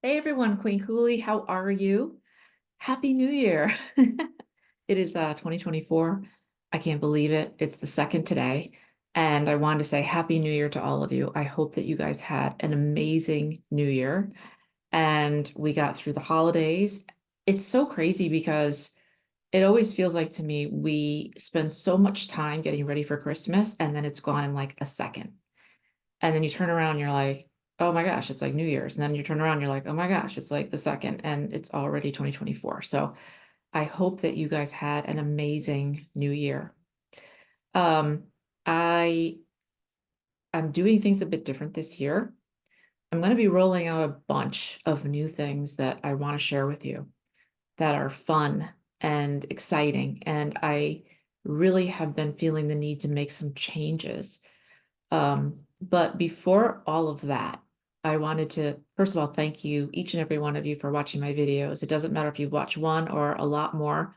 Hey everyone, Queen Kuli, how are you? Happy New Year. It is 2024. I can't believe it. It's the second today. And I wanted to say Happy New Year to all of you. I hope that you guys had an amazing New Year and we got through the holidays. It's so crazy because it always feels like to me we spend so much time getting ready for Christmas and then it's gone in like a second. And then you turn around, you're like, oh my gosh, it's like New Year's. And then you turn around, you're like, oh my gosh, it's like the second, and it's already 2024. So I hope that you guys had an amazing new year. Um, I I'm doing things a bit different this year. I'm going to be rolling out a bunch of new things that I want to share with you that are fun and exciting. And I really have been feeling the need to make some changes. But before all of that, I wanted to, first of all, thank you, each and every one of you, for watching my videos. It doesn't matter if you watch one or a lot more,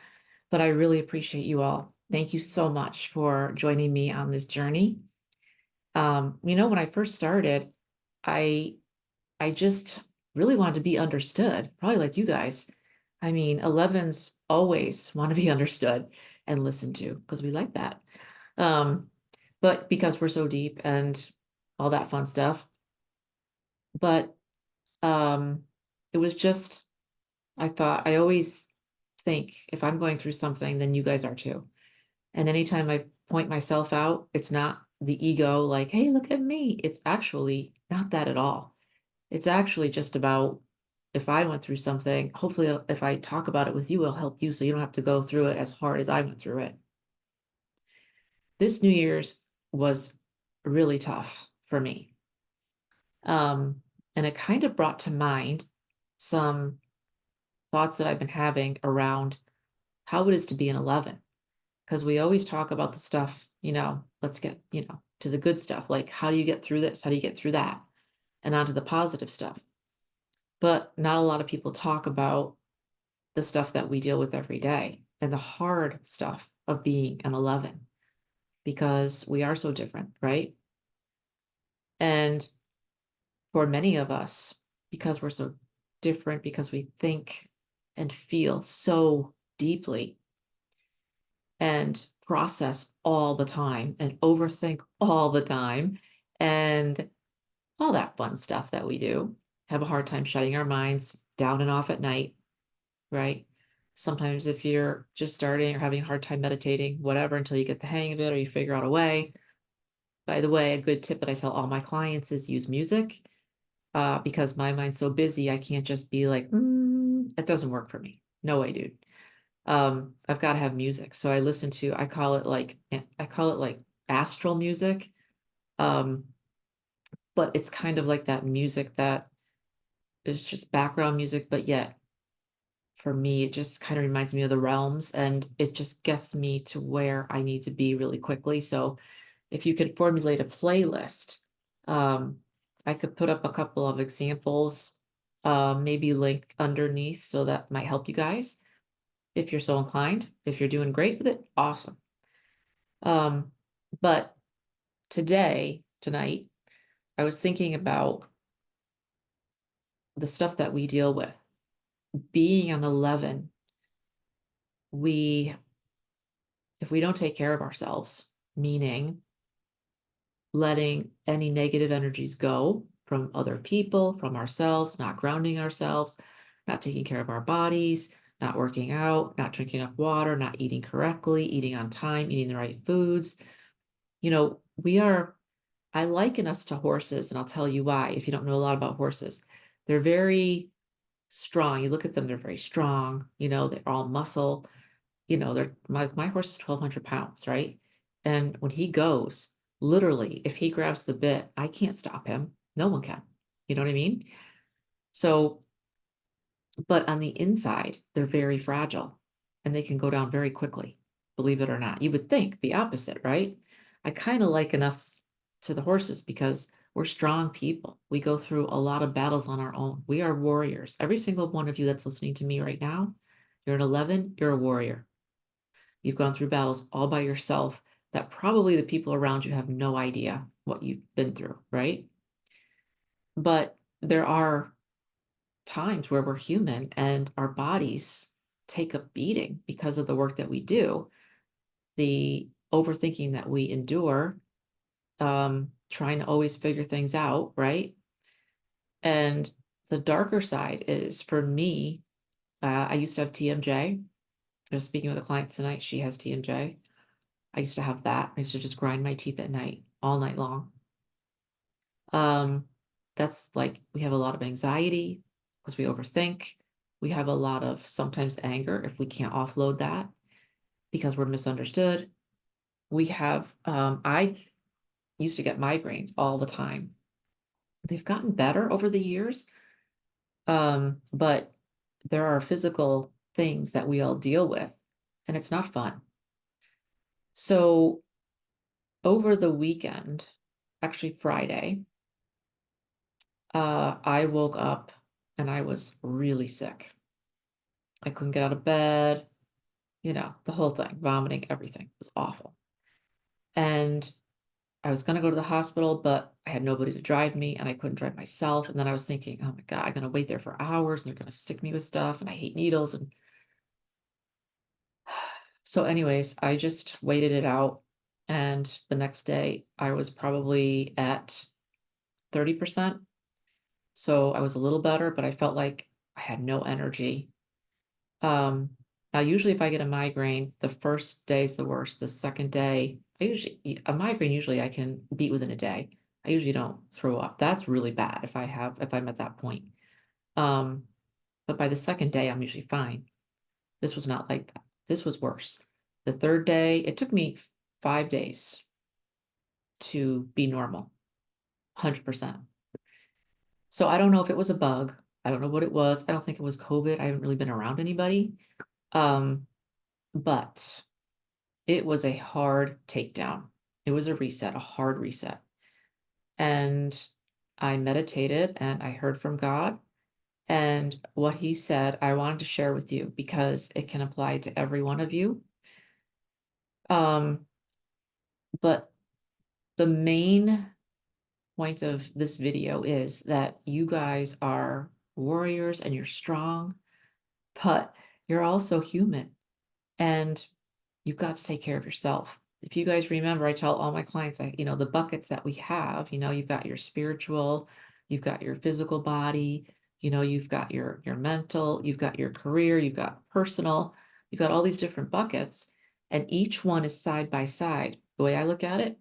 but I really appreciate you all. Thank you so much for joining me on this journey. When I first started, I I just really wanted to be understood, probably like you guys. I mean, 11s always want to be understood and listened to because we like that. Um, but because we're so deep and all that fun stuff. But um, it was just, I thought, I always think if I'm going through something, then you guys are too. And anytime I point myself out, it's not the ego, like, hey, look at me. It's actually not that at all. It's actually just about if I went through something, hopefully, if I talk about it with you, it'll help you so you don't have to go through it as hard as I went through it. This New Year's was really tough for me. Um, and it kind of brought to mind some thoughts that I've been having around how it is to be an 11. Because we always talk about the stuff, let's get, to the good stuff. Like, how do you get through this? How do you get through that? And onto the positive stuff. But not a lot of people talk about the stuff that we deal with every day and the hard stuff of being an 11 because we are so different, right? And for many of us, because we're so different, because we think and feel so deeply and process all the time and overthink all the time and all that fun stuff that we do, have a hard time shutting our minds down and off at night, right? Sometimes if you're just starting or having a hard time meditating, whatever, until you get the hang of it or you figure out a way. By the way, a good tip that I tell all my clients is use music because my mind's so busy, I can't just be like, that doesn't work for me. No way, dude. I've got to have music. So I call it like astral music. Um, but it's kind of like that music that is just background music, but yet for me, it just kind of reminds me of the realms and it just gets me to where I need to be really quickly. So if you could formulate a playlist, um, I could put up a couple of examples, maybe link underneath so that might help you guys if you're so inclined. If you're doing great with it, awesome. Um, but tonight, I was thinking about the stuff that we deal with. Being an 11, we, if we don't take care of ourselves, meaning letting any negative energies go from other people, from ourselves, not grounding ourselves, not taking care of our bodies, not working out, not drinking enough water, not eating correctly, eating on time, eating the right foods. We are, I liken us to horses, and I'll tell you why if you don't know a lot about horses. They're very strong. You look at them, they're very strong, they're all muscle. My horse is 1,200 pounds, right? And when he goes, literally, if he grabs the bit, I can't stop him. No one can. You know what I mean? So, but on the inside, they're very fragile and they can go down very quickly, believe it or not. You would think the opposite, right? I kind of liken us to the horses because we're strong people. We go through a lot of battles on our own. We are warriors. Every single one of you that's listening to me right now, you're an 11, you're a warrior. You've gone through battles all by yourself that probably the people around you have no idea what you've been through, right? But there are times where we're human and our bodies take a beating because of the work that we do, the overthinking that we endure, trying to always figure things out, right? And the darker side is for me, I used to have TMJ. I was speaking with a client tonight. She has TMJ. I used to have that. I used to just grind my teeth at night, all night long. Um, that's like we have a lot of anxiety because we overthink. We have a lot of sometimes anger if we can't offload that because we're misunderstood. We have, I used to get migraines all the time. They've gotten better over the years, but there are physical things that we all deal with, and it's not fun. So over the weekend, actually Friday, I woke up and I was really sick. I couldn't get out of bed, the whole thing, vomiting, everything. It was awful. And I was going to go to the hospital, but I had nobody to drive me and I couldn't drive myself. And then I was thinking, oh my God, I'm going to wait there for hours and they're going to stick me with stuff. And I hate needles. And so, anyways, I just waited it out. And the next day I was probably at 30%. So I was a little better, but I felt like I had no energy. Um, Now usually if I get a migraine, the first day is the worst. The second day, a migraine usually I can beat within a day. I usually don't throw up. That's really bad if I'm at that point. Um, but by the second day, I'm usually fine. This was not like that. This was worse. The third day, it took me 5 days to be normal, 100%. So I don't know if it was a bug. I don't know what it was. I don't think it was COVID. I haven't really been around anybody. Um, but it was a hard takedown. It was a reset, a hard reset. And I meditated and I heard from God. And what he said, I wanted to share with you because it can apply to every one of you. Um, but the main point of this video is that you guys are warriors and you're strong, but you're also human. And you've got to take care of yourself. If you guys remember, I tell all my clients, the buckets that we have, you've got your spiritual, you've got your physical body, you've got your mental, you've got your career, you've got personal, you've got all these different buckets, and each one is side by side. The way I look at it,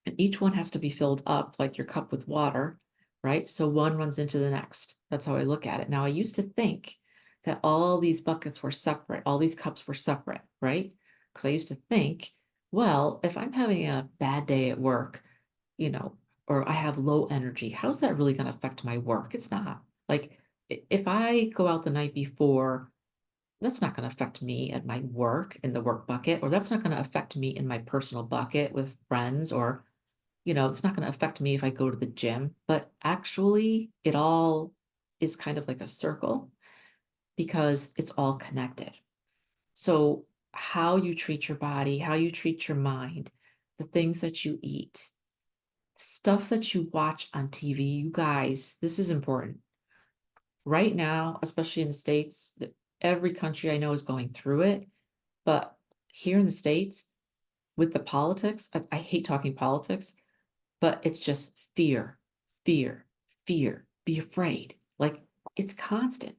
and each one has to be filled up like your cup with water, right? So one runs into the next. That's how I look at it. Now, I used to think that all these buckets were separate, all these cups were separate, right? Because I used to think, well, if I'm having a bad day at work, you know, or I have low energy, how's that really going to affect my work? It's not. Like, if I go out the night before, that's not going to affect me at my work in the work bucket, or that's not going to affect me in my personal bucket with friends, or it's not going to affect me if I go to the gym, but actually, it all is kind of like a circle because it's all connected. So, how you treat your body, how you treat your mind, the things that you eat, stuff that you watch on TV, you guys, this is important. Right now, especially in the States, every country I know is going through it, but here in the States, with the politics, I hate talking politics, but it's just fear, fear, fear, be afraid. Like it's constant.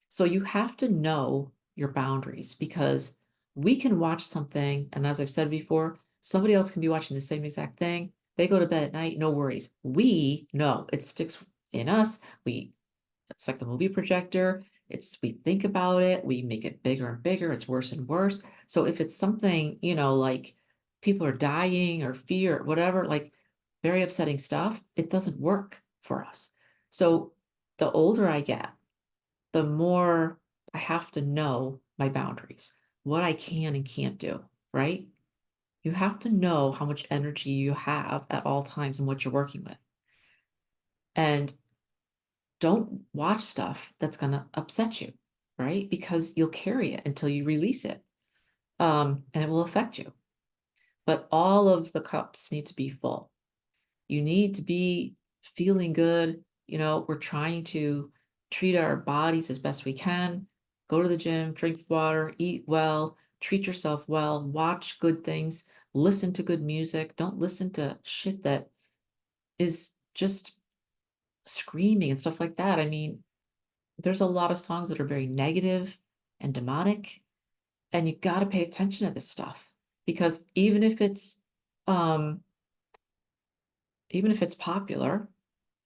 So you have to know your boundaries because we can watch something. And as I've said before, somebody else can be watching the same exact thing. They go to bed at night, no worries. We know it sticks in us. It's like a movie projector. We think about it, we make it bigger and bigger, it's worse and worse. So if it's something, like people are dying or fear, whatever, like very upsetting stuff, it doesn't work for us. So the older I get, the more I have to know my boundaries, what I can and can't do, right? You have to know how much energy you have at all times and what you're working with. And don't watch stuff that's going to upset you, right? Because you'll carry it until you release it. And it will affect you. But all of the cups need to be full. You need to be feeling good. We're trying to treat our bodies as best we can, go to the gym, drink water, eat well, treat yourself well, watch good things, listen to good music. Don't listen to shit that is just screaming and stuff like that. I mean, there's a lot of songs that are very negative and demonic, and you got to pay attention to this stuff because um even if it's popular,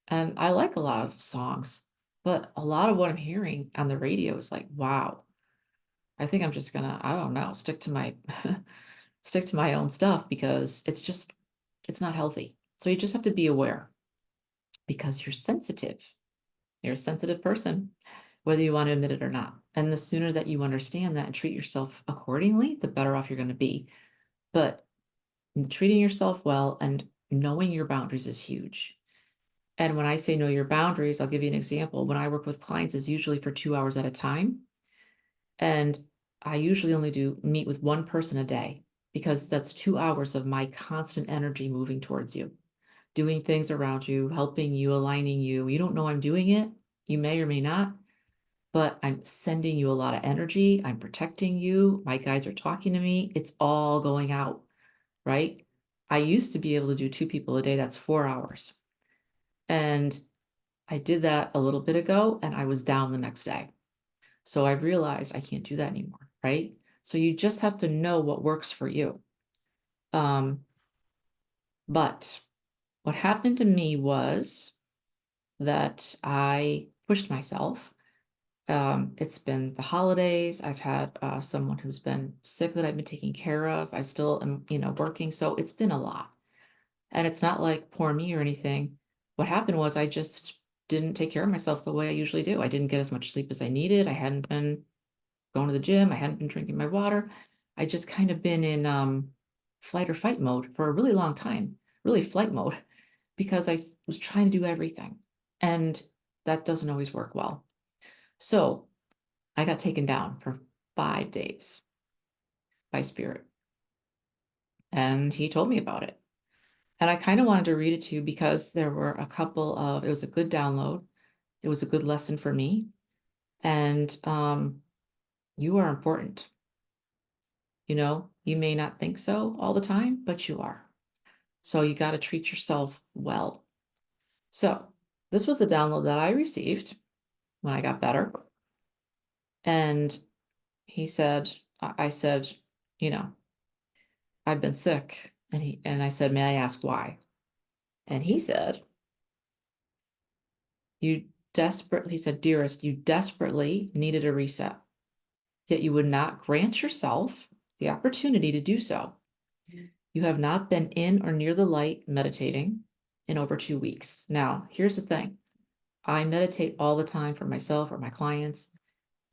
and I like a lot of songs, but a lot of what I'm hearing on the radio is like, wow, I think I'm just gonna, I don't know, stick to my stick to my own stuff because it's not healthy. So you just have to be aware because you're sensitive. You're a sensitive person, whether you want to admit it or not. And the sooner that you understand that and treat yourself accordingly, the better off you're going to be. But treating yourself well and knowing your boundaries is huge. And when I say know your boundaries, I'll give you an example. When I work with clients, is usually for 2 hours at a time. And I usually only do meet with one person a day because that's 2 hours of my constant energy moving towards you, doing things around you, helping you, aligning you. You don't know I'm doing it. You may or may not, but I'm sending you a lot of energy. I'm protecting you. My guides are talking to me. It's all going out, right? I used to be able to do 2 people a day. That's 4 hours. And I did that a little bit ago and I was down the next day. So I realized I can't do that anymore, right? So you just have to know what works for you. Um, but what happened to me was that I pushed myself. It's been the holidays. I've had someone who's been sick that I've been taking care of. I still am, working. So it's been a lot. And it's not like poor me or anything. What happened was I just didn't take care of myself the way I usually do. I didn't get as much sleep as I needed. I hadn't been going to the gym. I hadn't been drinking my water. I just kind of been in flight or fight mode for a really long time, really flight mode, because was trying to do everything. And that doesn't always work well. So I got taken down for 5 days by Spirit. And he told me about it. And I kind of wanted to read it to you because there were it was a good download. It was a good lesson for me. And you are important. You may not think so all the time, but you are. So you got to treat yourself well. So this was the download that I received when I got better. And I said, you know, I've been sick. And I said, may I ask why? And he said, he said, dearest, you desperately needed a reset, yet you would not grant yourself the opportunity to do so. You have not been in or near the light meditating in over 2 weeks. Now, here's the thing. I meditate all the time for myself or my clients.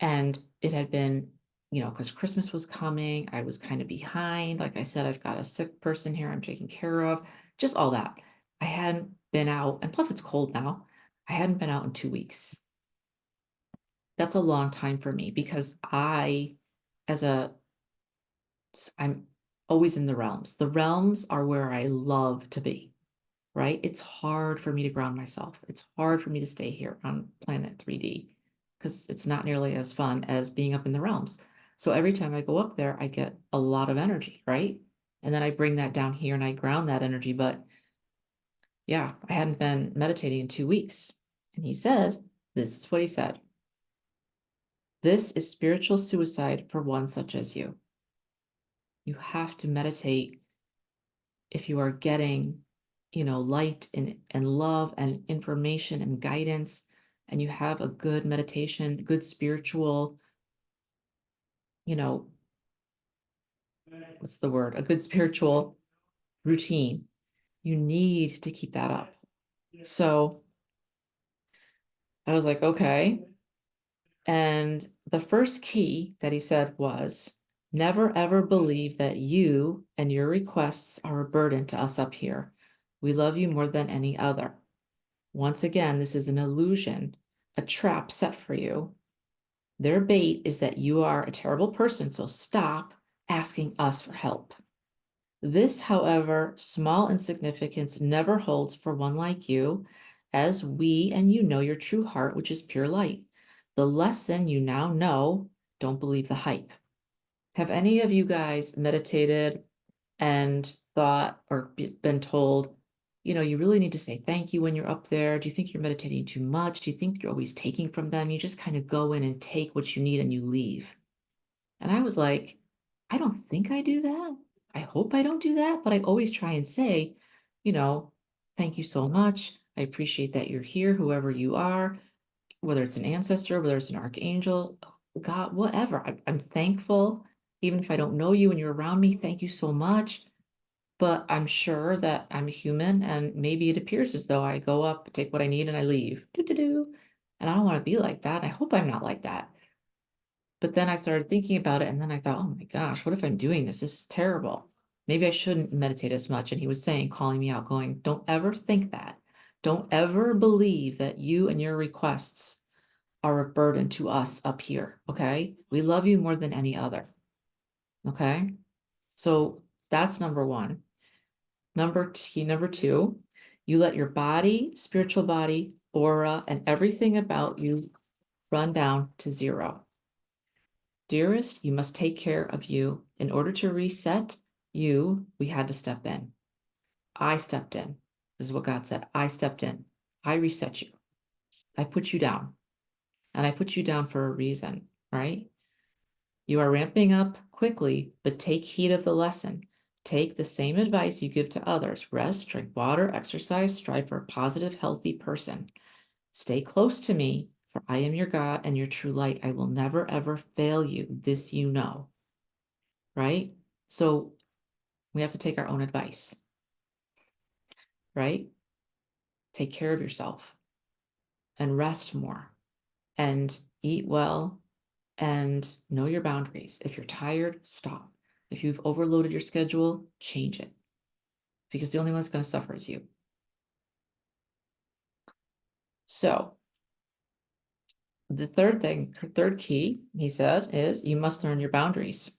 And it had been, because Christmas was coming, I was kind of behind. Like I said, I've got a sick person here I'm taking care of, just all that. I hadn't been out, and plus it's cold now. I hadn't been out in 2 weeks. That's a long time for me because I'm always in the realms. The realms are where I love to be, right? It's hard for me to ground myself. It's hard for me to stay here on planet 3D because it's not nearly as fun as being up in the realms. So every time I go up there, I get a lot of energy, right? And then I bring that down here and I ground that energy. But yeah, I hadn't been meditating in 2 weeks. And this is what he said. This is spiritual suicide for one such as you. You have to meditate if you are getting, light and love and information and guidance, and you have a good meditation, good spiritual, you know, what's the word? A good spiritual routine. You need to keep that up. So I was like, okay. And the first key that he said was, never ever believe that you and your requests are a burden to us up here. We love you more than any other. Once again, this is an illusion, a trap set for you. Their bait is that you are a terrible person, so stop asking us for help. This, however, small insignificance never holds for one like you, as we and you know your true heart, which is pure light. The lesson you now know, don't believe the hype. Have any of you guys meditated and thought or been told, you really need to say thank you when you're up there? Do you think you're meditating too much? Do you think you're always taking from them? You just kind of go in and take what you need and you leave. And I was like, I don't think I do that. I hope I don't do that, but I always try and say, you know, thank you so much. I appreciate that you're here, whoever you are, whether it's an ancestor, whether it's an archangel, God, whatever. I'm thankful. Even if I don't know you and you're around me, thank you so much. But I'm sure that I'm human and maybe it appears as though I go up, take what I need, and I leave. Doo-doo-doo. And I don't want to be like that. I hope I'm not like that. But then I started thinking about it and then I thought, oh my gosh, what if I'm doing this? This is terrible. Maybe I shouldn't meditate as much. And he was saying, calling me out, going, don't ever think that. Don't ever believe that you and your requests are a burden to us up here. Okay. We love you more than any other. Okay. So that's number one. Number two, you let your body, spiritual body, aura, and everything about you run down to zero. Dearest, you must take care of you. In order to reset you, we had to step in. I stepped in. This is what God said. I stepped in. I reset you. I put you down. And I put you down for a reason, right? You are ramping up quickly, but take heed of the lesson. Take the same advice you give to others. Rest, drink water, exercise, strive for a positive, healthy person. Stay close to me, for I am your God and your true light. I will never, ever fail you. This you know, right? So we have to take our own advice, right? Take care of yourself and rest more and eat well and know your boundaries. If you're tired, stop. If you've overloaded your schedule, change it because the only one that's going to suffer is you. So the third key, he said, is you must learn your boundaries.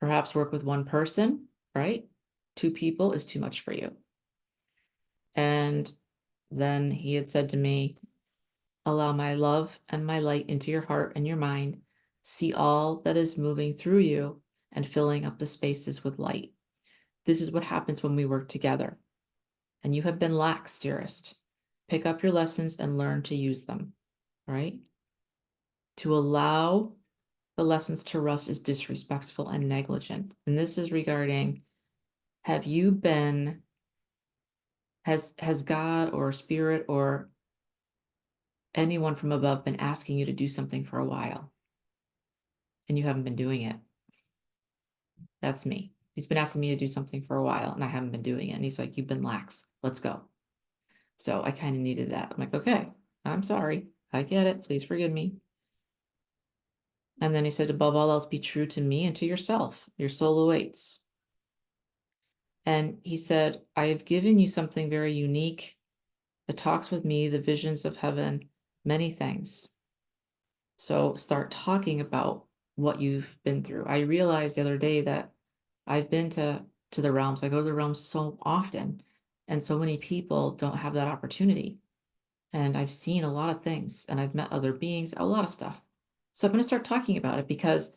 Perhaps work with one person, right? 2 people is too much for you. And then he had said to me, allow my love and my light into your heart and your mind. See all that is moving through you and filling up the spaces with light. This is what happens when we work together. And you have been lax, dearest. Pick up your lessons and learn to use them, right? To allow the lessons to rust is disrespectful and negligent. And this is regarding, have you been, has God or spirit or anyone from above been asking you to do something for a while and you haven't been doing it? That's me. He's been asking me to do something for a while and I haven't been doing it. And he's like, you've been lax. Let's go. So I kind of needed that. I'm like, okay, I'm sorry. I get it. Please forgive me. And then he said, above all else, be true to me and to yourself. Your soul awaits. And he said, I have given you something very unique. The talks with me, the visions of heaven, many things. So start talking about what you've been through. I realized the other day that I've been to the realms. I go to the realms so often, and so many people don't have that opportunity. And I've seen a lot of things, and I've met other beings, a lot of stuff. So I'm going to start talking about it because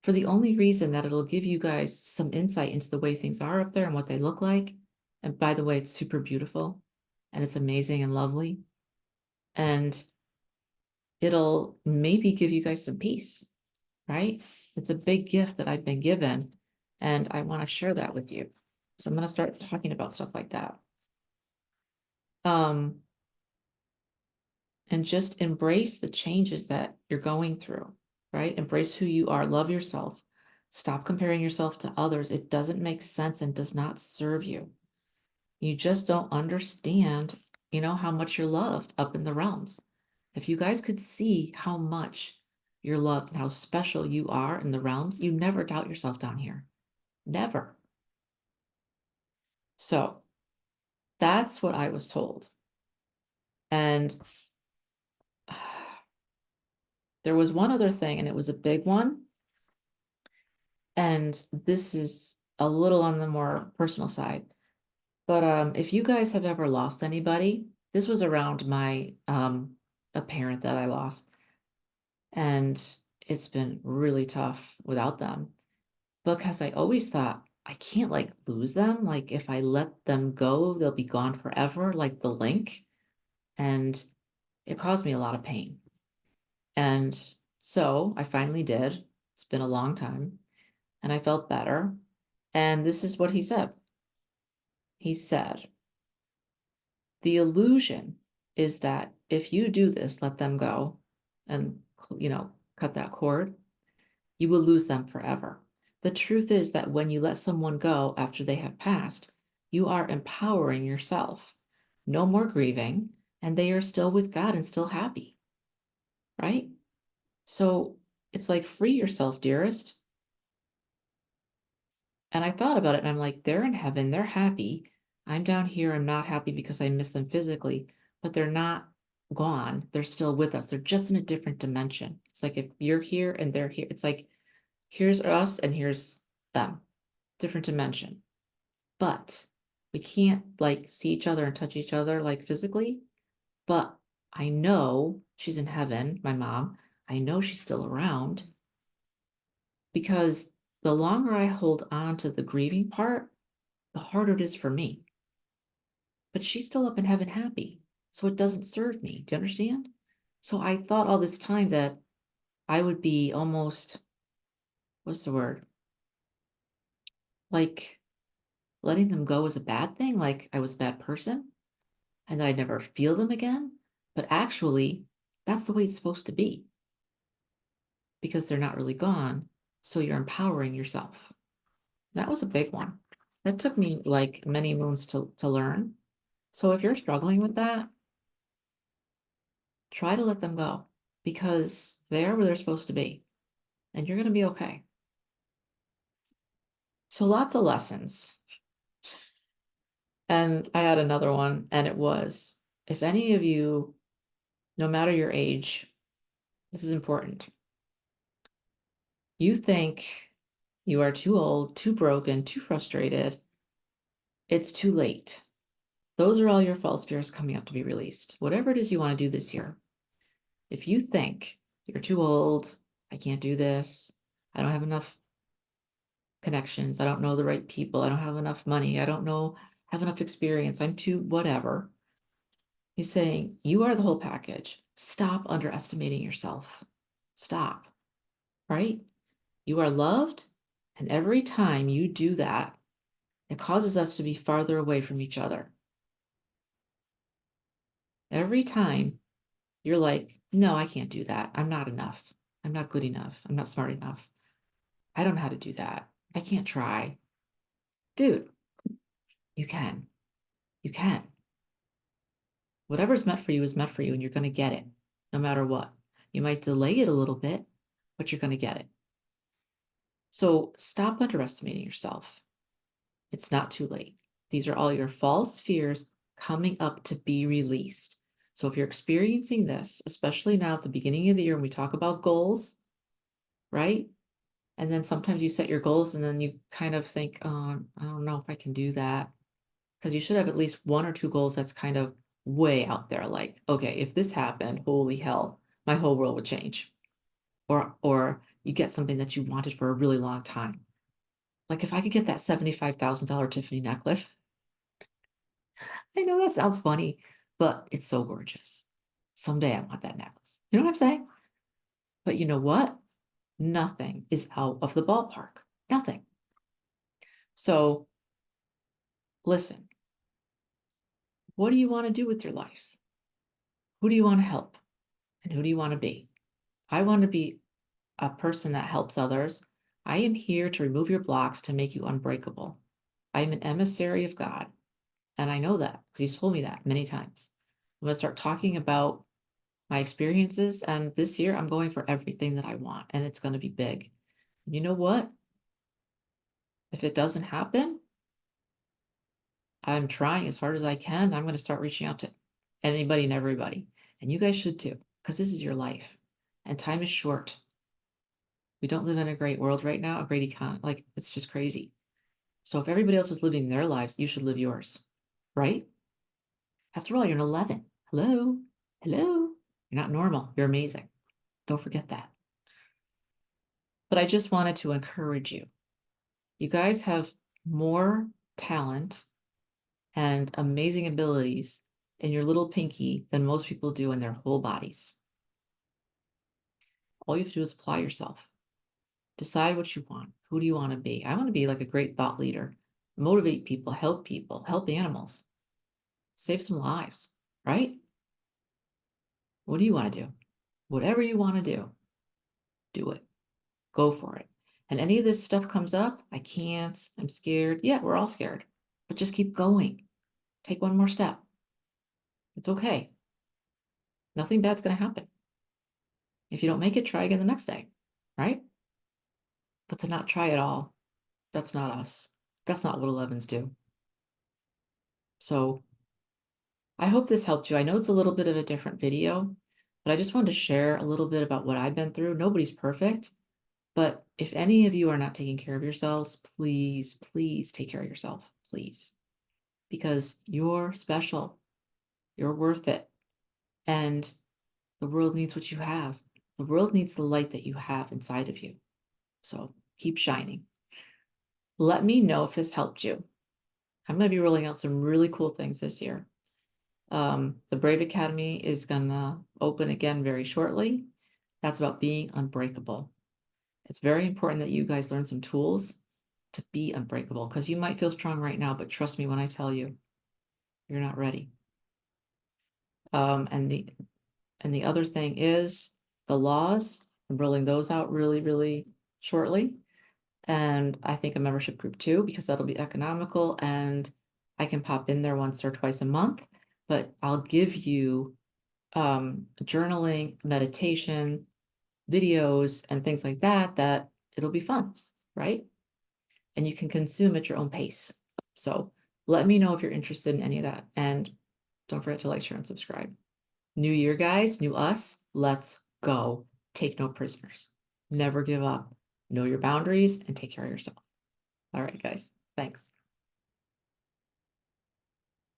for the only reason that it'll give you guys some insight into the way things are up there and what they look like. And by the way, it's super beautiful and it's amazing and lovely. And it'll maybe give you guys some peace, right? It's a big gift that I've been given and I want to share that with you. So I'm going to start talking about stuff like that. And just embrace the changes that you're going through, right? Embrace who you are, love yourself. Stop comparing yourself to others. It doesn't make sense and does not serve you. You just don't understand, how much you're loved up in the realms. If you guys could see how much you're loved and how special you are in the realms, you never doubt yourself down here. Never. So that's what I was told. And there was one other thing, and it was a big one. And this is a little on the more personal side. But if you guys have ever lost anybody, This was around my a parent that I lost, and it's been really tough without them because I always thought I can't like lose them. Like if I let them go, they'll be gone forever, like the link. And it caused me a lot of pain. And so I finally did. It's been a long time and I felt better. And this is what he said. He said, the illusion is that if you do this, let them go and, cut that cord, you will lose them forever. The truth is that when you let someone go after they have passed, you are empowering yourself. No more grieving, and they are still with God and still happy, right? So it's like free yourself, dearest. And I thought about it and I'm like, they're in heaven, they're happy. I'm down here, I'm not happy because I miss them physically, but they're not gone. They're still with us. They're just in a different dimension. It's like if you're here and they're here, it's like here's us and here's them, different dimension. But we can't like see each other and touch each other like physically. But I know she's in heaven, my mom. I know she's still around because the longer I hold on to the grieving part, the harder it is for me. But she's still up in heaven happy. So it doesn't serve me. Do you understand? So I thought all this time that I would be almost, what's the word? Like letting them go was a bad thing, like I was a bad person and that I'd never feel them again. But actually, that's the way it's supposed to be because they're not really gone. So you're empowering yourself. That was a big one. That took me like many moons to learn. So if you're struggling with that, try to let them go because they're where they're supposed to be and you're going to be okay. So lots of lessons. And I had another one, and it was if any of you, no matter your age, this is important. You think you are too old, too broken, too frustrated, it's too late. Those are all your false fears coming up to be released. Whatever it is you want to do this year, if you think you're too old, I can't do this, I don't have enough connections, I don't know the right people, I don't have enough money, I don't know, have enough experience, I'm too whatever. He's saying you are the whole package. Stop underestimating yourself. Stop, right? You are loved. And every time you do that, it causes us to be farther away from each other. Every time you're like, no, I can't do that. I'm not enough. I'm not good enough. I'm not smart enough. I don't know how to do that. I can't try. Dude, you can. You can. Whatever's meant for you is meant for you, and you're going to get it no matter what. You might delay it a little bit, but you're going to get it. So stop underestimating yourself. It's not too late. These are all your false fears coming up to be released. So if you're experiencing this, especially now at the beginning of the year when we talk about goals, right? And then sometimes you set your goals and then you kind of think, oh, I don't know if I can do that. Because you should have at least one or two goals that's kind of way out there. Like, okay, if this happened, holy hell, my whole world would change. Or you get something that you wanted for a really long time. Like if I could get that $75,000 Tiffany necklace, I know that sounds funny, but it's so gorgeous. Someday I want that necklace. You know what I'm saying? But you know what? Nothing is out of the ballpark. Nothing. So listen, what do you want to do with your life? Who do you want to help? And who do you want to be? I want to be a person that helps others. I am here to remove your blocks to make you unbreakable. I am an emissary of God. And I know that because he's told me that many times. I'm going to start talking about my experiences. And this year, I'm going for everything that I want, and it's going to be big. And you know what? If it doesn't happen, I'm trying as hard as I can. I'm going to start reaching out to anybody and everybody. And you guys should too, because this is your life. And time is short. We don't live in a great world right now, a great economy. Like, it's just crazy. So if everybody else is living their lives, you should live yours, right? After all, you're an 11. Hello, hello. You're not normal. You're amazing. Don't forget that. But I just wanted to encourage you. You guys have more talent and amazing abilities in your little pinky than most people do in their whole bodies. All you have to do is apply yourself. Decide what you want. Who do you want to be? I want to be like a great thought leader, motivate people, help animals, save some lives, right? What do you want to do? Whatever you want to do it. Go for it. And any of this stuff comes up, I can't, I'm scared. Yeah, we're all scared, but just keep going. Take one more step. It's okay. Nothing bad's going to happen. If you don't make it, try again the next day, right? But to not try at all, that's not us. That's not what 11s do. So I hope this helped you. I know it's a little bit of a different video, but I just wanted to share a little bit about what I've been through. Nobody's perfect, but if any of you are not taking care of yourselves, please, please take care of yourself, please, because you're special. You're worth it. And the world needs what you have. The world needs the light that you have inside of you. So keep shining. Let me know if this helped you. I'm going to be rolling out some really cool things this year. The Brave Academy is going to open again very shortly. That's about being unbreakable. It's very important that you guys learn some tools to be unbreakable, because you might feel strong right now, but trust me when I tell you, you're not ready. And the other thing is the laws. I'm rolling those out really, really shortly. And I think a membership group too, because that'll be economical and I can pop in there once or twice a month, but I'll give you journaling, meditation, videos, and things like that, that it'll be fun, right? And you can consume at your own pace. So let me know if you're interested in any of that. And don't forget to like, share, and subscribe. New year, guys, new us, let's go. Take no prisoners. Never give up. Know your boundaries and take care of yourself. All right, guys, thanks.